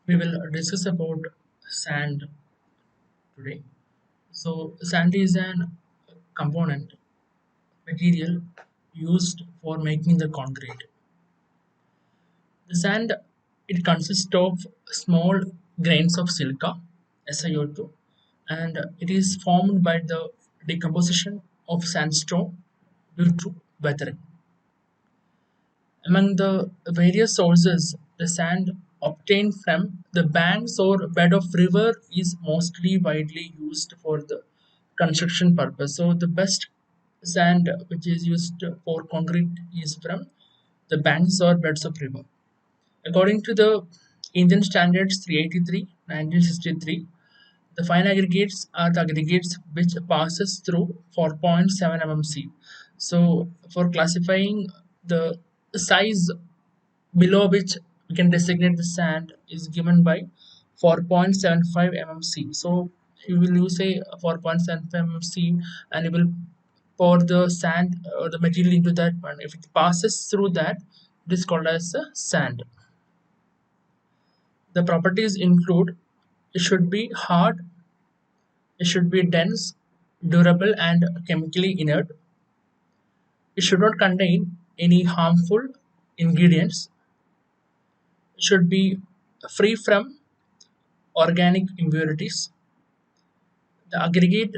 We will discuss about sand today. So, sand is an component material used for making the concrete. The sand it consists of small grains of silica, SiO2, and it is formed by the decomposition of sandstone due to weathering. Among the various sources, the sand obtained from the banks or bed of river is mostly widely used for the construction purpose. So the best sand which is used for concrete is from the banks or beds of river. According to the Indian Standards 383 1963, the fine aggregates are the aggregates which passes through 4.7 mmc. So for classifying the size below which we can designate the sand is given by 4.75 mmc. So you will use a 4.75 mmc and you will pour the sand or the material into that one. If it passes through that, it is called as a sand. The properties include it should be hard, it should be dense, durable, and chemically inert. It should not contain any harmful ingredients. It should be free from organic impurities. The aggregate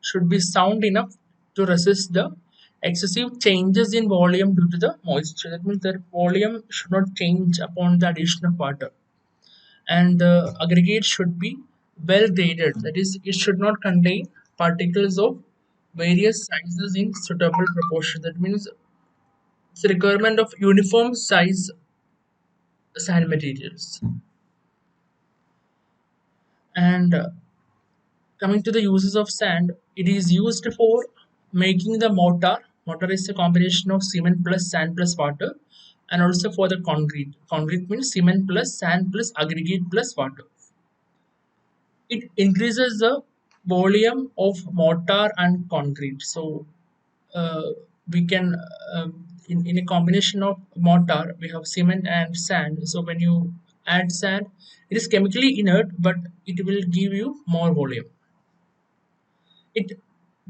should be sound enough to resist the excessive changes in volume due to the moisture. That means that volume should not change upon the addition of water. And the aggregate should be well graded. That is, it should not contain particles of various sizes in suitable proportion. That means it's a requirement of uniform size sand materials. And coming to the uses of sand, it is used for making the mortar. Mortar is a combination of cement plus sand plus water, and also for the concrete. Concrete means cement plus sand plus aggregate plus water. It increases the volume of mortar and concrete. So uh, we can in a combination of mortar we have cement and sand. So when you add sand, it is chemically inert, but it will give you more volume. It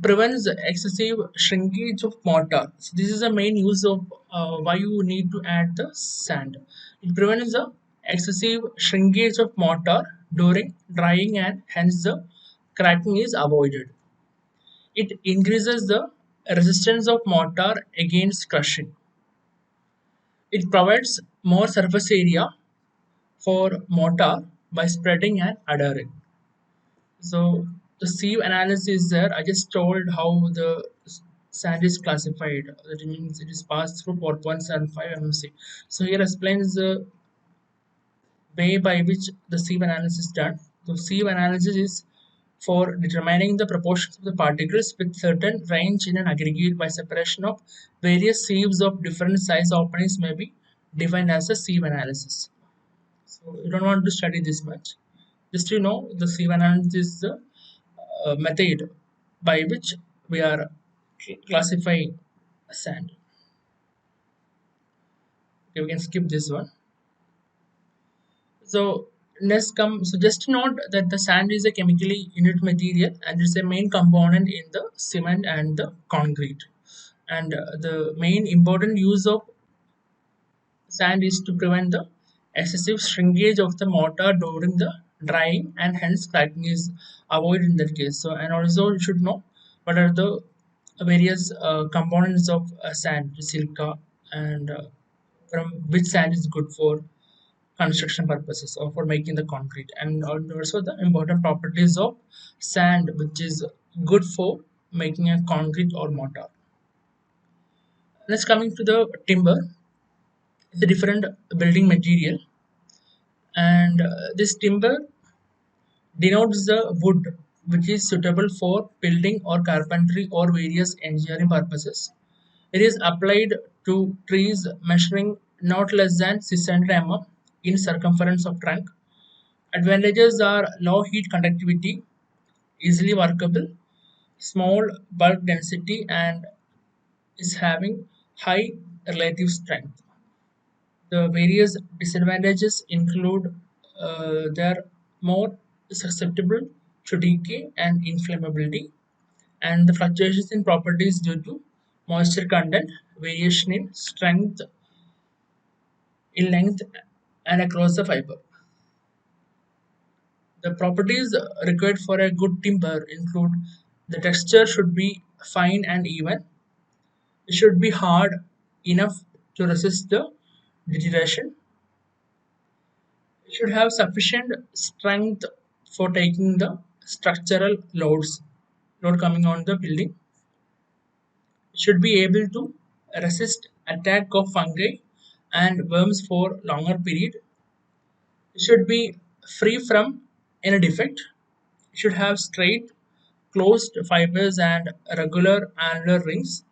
prevents excessive shrinkage of mortar. So this is the main use of why you need to add the sand. It prevents the excessive shrinkage of mortar during drying, and hence the cracking is avoided. It increases the resistance of mortar against crushing. It provides more surface area for mortar by spreading and adhering. So the sieve analysis is there. I just told how the sand is classified. That means it is passed through 4.75 mmc. So here explains the way by which the sieve analysis is done. So sieve analysis is for determining the proportions of the particles with certain range in an aggregate by separation of various sieves of different size openings may be defined as a sieve analysis. So you don't want to study this much. Just to know the sieve analysis is the method by which we are classifying sand. Okay, we can skip this one. So next come. So just note that the sand is a chemically inert material and it's a main component in the cement and the concrete. And the main important use of sand is to prevent the excessive shrinkage of the mortar during the drying, and hence cracking is avoided in that case. So and also you should know what are the various components of sand, silica, and from which sand is good for construction purposes or for making the concrete, and also the important properties of sand which is good for making a concrete or mortar. Next, coming to the timber, it's a different building material, and this timber denotes the wood which is suitable for building or carpentry or various engineering purposes. It is applied to trees measuring not less than 600 mm in circumference of trunk. Advantages are low heat conductivity, easily workable, small bulk density, and is having high relative strength. The various disadvantages include they're more susceptible to decay and inflammability, and the fluctuations in properties due to moisture content, variation in strength, in length, and across the fiber. The properties required for a good timber include the texture should be fine and even, it should be hard enough to resist the deterioration, it should have sufficient strength for taking the structural load coming on the building, it should be able to resist attack of fungi and worms for longer period, it should be free from any defect, it should have straight closed fibers and regular annular rings.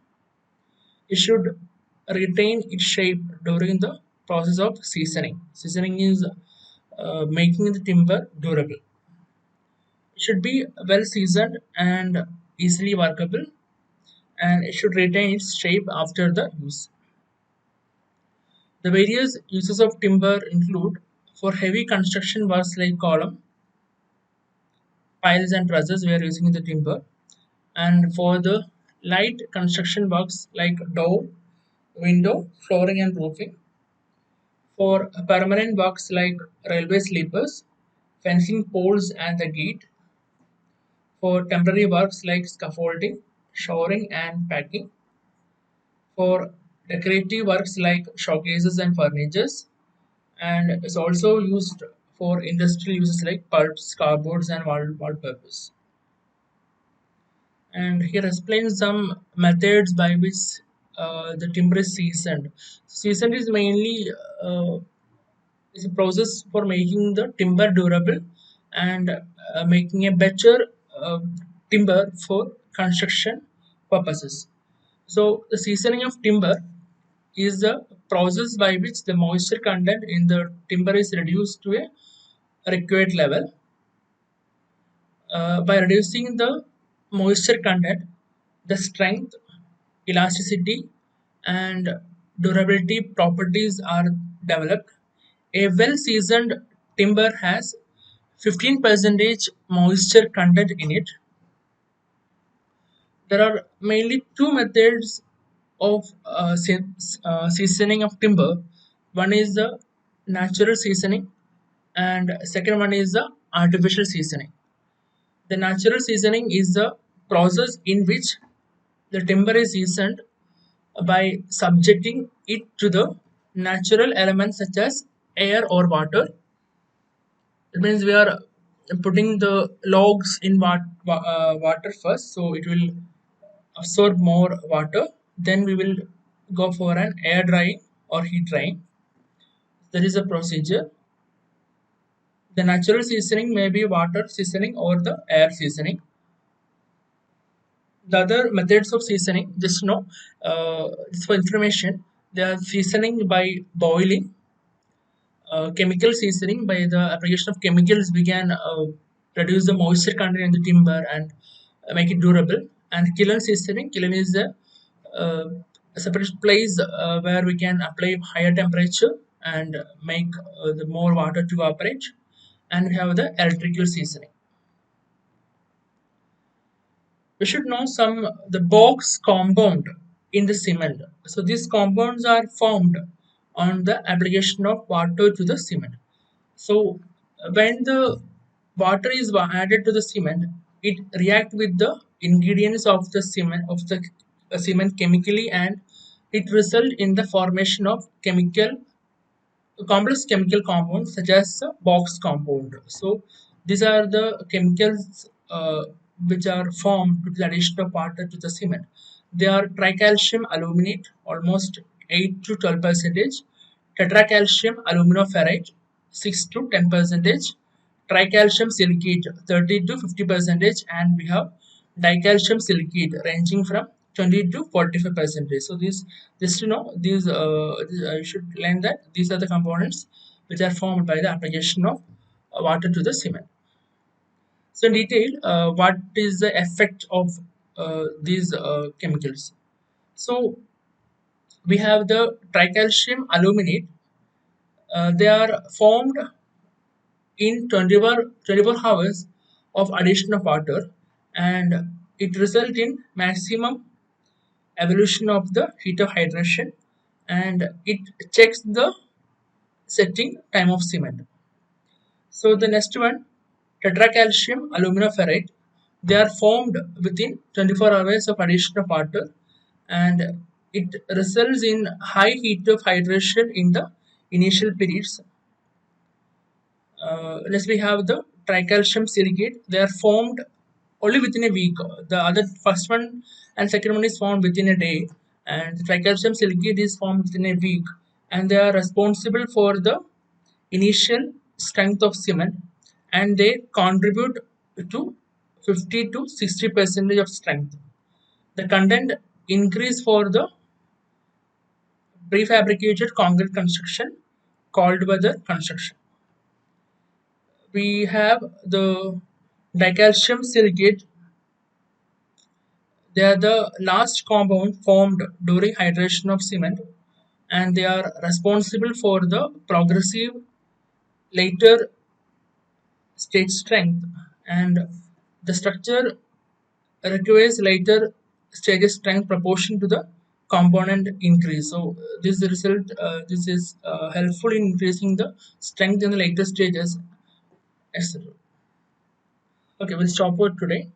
It should retain its shape during the process of seasoning. Seasoning is making the timber durable. It should be well seasoned and easily workable, and it should retain its shape after the use. The various uses of timber include for heavy construction works like column, piles, and trusses, we are using the timber, and for the light construction works like door, window, flooring, and roofing. For permanent works like railway sleepers, fencing poles, and the gate. For temporary works like scaffolding, shoring, and packing. For decorative works like showcases and furnitures. And it's also used for industrial uses like pulps, cardboards, and wallpapers. And here explains some methods by which the timber is seasoned. Seasoned is mainly is a process for making the timber durable and making a better uh, timber for construction purposes. So the seasoning of timber is the process by which the moisture content in the timber is reduced to a required level. By reducing the moisture content, the strength, elasticity, and durability properties are developed. A well seasoned timber has 15% moisture content in it. There are mainly two methods of seasoning of timber. One is the natural seasoning, and second one is the artificial seasoning. The natural seasoning is the process in which the timber is seasoned by subjecting it to the natural elements such as air or water. It means we are putting the logs in water first, so it will absorb more water. Then we will go for an air drying or heat drying. There is a procedure. The natural seasoning may be water seasoning or the air seasoning. The other methods of seasoning, just know, just for information, they are seasoning by boiling, chemical seasoning by the application of chemicals we can reduce the moisture content in the timber and make it durable, and kiln seasoning, kiln is uh, a separate place where we can apply higher temperature and make the more water to evaporate, and we have the electrical seasoning. We should know some the box compound in the cement. So these compounds are formed on the application of water to the cement. So when the water is added to the cement, it react with the ingredients of the cement chemically, and it result in the formation of complex chemical compounds such as box compound. So these are the chemicals which are formed with the addition of water to the cement. They are tricalcium aluminate, almost 8 to 12 percentage, tetracalcium aluminoferrite, 6 to 10 percentage, tricalcium silicate, 30 to 50 percentage, and we have dicalcium silicate ranging from 20 to 45 percentage. So these, just to know, these you should learn that these are the components which are formed by the application of water to the cement. So in detail, what is the effect of these chemicals? So we have the tricalcium aluminate. They are formed in 24 hours of addition of water, and it results in maximum evolution of the heat of hydration, and it checks the setting time of cement. So the next one, tetracalcium aluminoferrite, they are formed within 24 hours of addition of water, and it results in high heat of hydration in the initial periods. Next we have the tricalcium silicate. They are formed only within a week. The other first one and second one is formed within a day, and the tricalcium silicate is formed within a week, and they are responsible for the initial strength of cement, and they contribute to 50 to 60 percentage of strength. The content increase for the prefabricated concrete construction called weather construction. We have the dicalcium silicate. They are the last compound formed during hydration of cement, and they are responsible for the progressive later stage strength, and the structure requires later stages strength proportion to the component increase. So this result, this is helpful in increasing the strength in the later stages, etc. Okay, we'll stop for today.